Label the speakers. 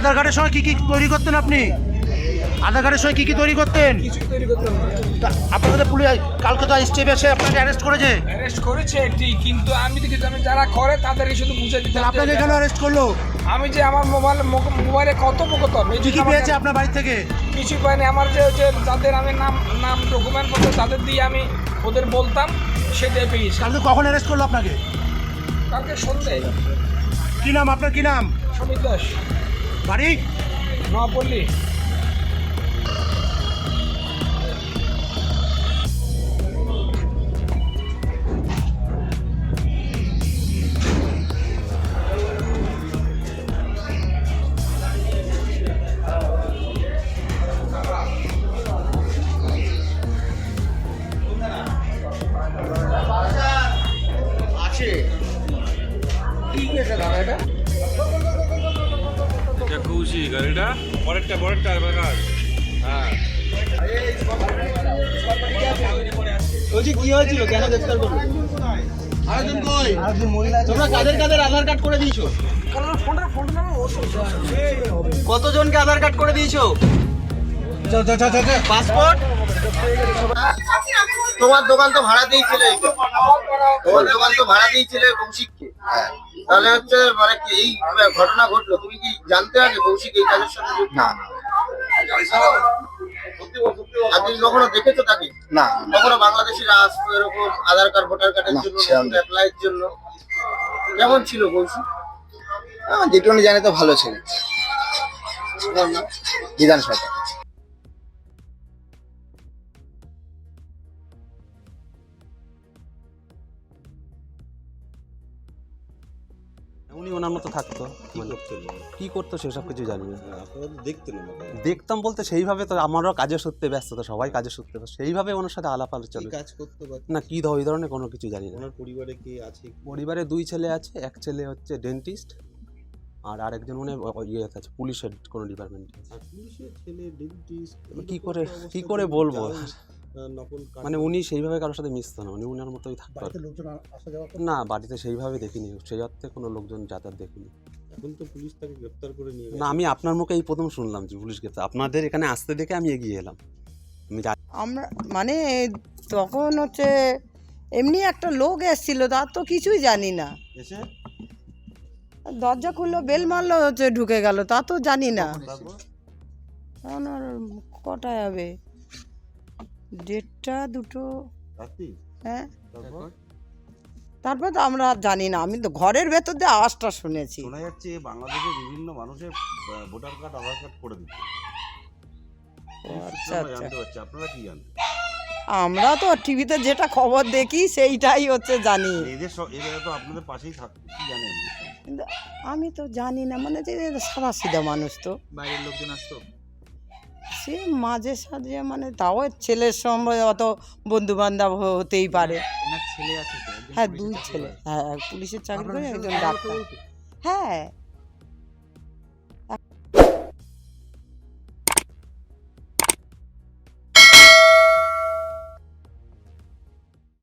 Speaker 1: আধার কার্ডের সময় কি তৈরি করতেন আপনি? আধার কার্ডের সময় কি তৈরি করতেন?
Speaker 2: কিছুই তৈরি করতাম না।
Speaker 1: আপনাদের পুলিশ কালকে তো স্টেপ এসে আপনাকে অ্যারেস্ট করেছে।
Speaker 2: অ্যারেস্ট করেছে ঠিক, কিন্তু আমি দেখি আমি যারা করে তাদেরকে শুধু বুঝে দিতে।
Speaker 1: আপনাকে কেন অ্যারেস্ট করলো?
Speaker 2: আমি যে আমার মোবাইলে কত মুখতর
Speaker 1: কি পেয়েছে আপনার বাড়ি থেকে?
Speaker 2: কিছু পাইনি। আমার যে যাদের আমি নাম ডকুমেন্ট পত্র তাদের দিয়ে আমি ওদের বলতাম, সেটাই পেয়েছি।
Speaker 1: কালকে কখন অ্যারেস্ট করলো আপনাকে?
Speaker 2: কালকে সন্ধ্যে।
Speaker 1: কি নাম আপনার? কি নাম?
Speaker 2: সমীর দাস,
Speaker 1: বাড়ি
Speaker 2: নোয়াপল্লী।
Speaker 3: কৌশিক আর এটা পরেরটা হ্যাঁ।
Speaker 4: বলছি কি হয়েছিল, কেন গ্রেফতার করলো?
Speaker 1: আরেকজন কই?
Speaker 4: তোমরা কাদের আধার কার্ড করে দিয়েছো? কতজনকে আধার কার্ড করে দিয়েছো? পাসপোর্ট?
Speaker 5: তোমার দোকান তো ভাড়া দিয়েছিলে, তোমার দোকান তো ভাড়া দিয়েছিলে কৌশিককে। তাহলে হচ্ছে মানে কি এই ঘটনা ঘটলো, তুমি কি জানতে আগে কৌশিক এই কাজের সাথে যুক্ত? না। আপনি কখনো দেখেছো তাকে? না। কখনো বাংলাদেশিরা আসতো এরকম আধার কার্ড ভোটার কার্ডের জন্য অ্যাপ্লাইয়ের জন্য? কেমন ছিল কৌশিক?
Speaker 6: যেটুকুনি জানি তো ভালো ছিল। বিধান সরকার।
Speaker 7: উনি ওনার মতো থাকতো, কি করতো সেসব কিছু জানি না। দেখতাম বলতে সেইভাবে তো আমারও কাজের সূত্রে ব্যস্ত, তো সবাই কাজের সূত্রে ব্যস্ত, সেইভাবে ওনার সাথে আলাপ আলোচনা
Speaker 6: কাজ করতে
Speaker 7: না, কি ওই ধরনের কোনো কিছু জানি না।
Speaker 6: ওনার পরিবারে কি আছে?
Speaker 7: পরিবারে 2 ছেলে আছে, এক ছেলে হচ্ছে ডেন্টিস্ট আর আরেকজন মনে ইয়ে আছে পুলিশের কোনো ডিপার্টমেন্টে।
Speaker 6: পুলিশের ছেলে ডেন্টিস্ট,
Speaker 7: কি করে বলবো,
Speaker 6: নকল
Speaker 7: মানে উনি সেইভাবে কারোর সাথে মিশতো না, উনি ওনার মতোই থাকতো। না, বাড়িতে সেইভাবে দেখিনি, সেই অর্থে কোনো লোকজন যাতায়াত দেখিনি।
Speaker 6: এখন তো পুলিশ তাকে গ্রেফতার করে নিয়ে
Speaker 7: না, আমি আপনার মুখে এই প্রথম শুনলাম যে পুলিশ গ্রেফতার। আপনাদের এখানে আসতে দেখে আমি এগিয়ে এলাম।
Speaker 8: আমরা মানে তখন হচ্ছে এমনি একটা লোক এসেছিল, তার তো কিছুই জানি না। দরজা খুললো, বেল মারলো, হচ্ছে ঢুকে গেল, তা তো জানি না। তখন আর কটায় হবে, 1:30 2 হ্যাঁ। তারপর তো আমরা জানি না, আমি তো ঘরের ভেতর দিয়ে আওয়াজটা শুনেছি।
Speaker 9: শোনা যাচ্ছে বাংলাদেশের বিভিন্ন মানুষের ভোটার কার্ড আধার কার্ড করে দিচ্ছে।
Speaker 8: আচ্ছা আচ্ছা,
Speaker 9: জানতে পারছি, আপনারা কি জানেন?
Speaker 8: আমরা তো টিভিতে যেটা খবর দেখি সেইটাই হচ্ছে জানি।
Speaker 9: এরা তো আপনাদের পাশেই থাকে, কি জানেন?
Speaker 8: কিন্তু আমি তো জানি না, মানে যে সাদা সিধা মানুষ, তো
Speaker 4: বাইরের লোকজন আসতো?
Speaker 8: সে মাঝে সাঝে, মানে তাও ছেলের সঙ্গে অত বন্ধু বান্ধব হতেই পারে।
Speaker 4: এনার ছেলে আছে তো?
Speaker 8: হ্যাঁ, 2 ছেলে। হ্যাঁ, পুলিশের চাকরি করে, একজন ডাক্তার। হ্যাঁ,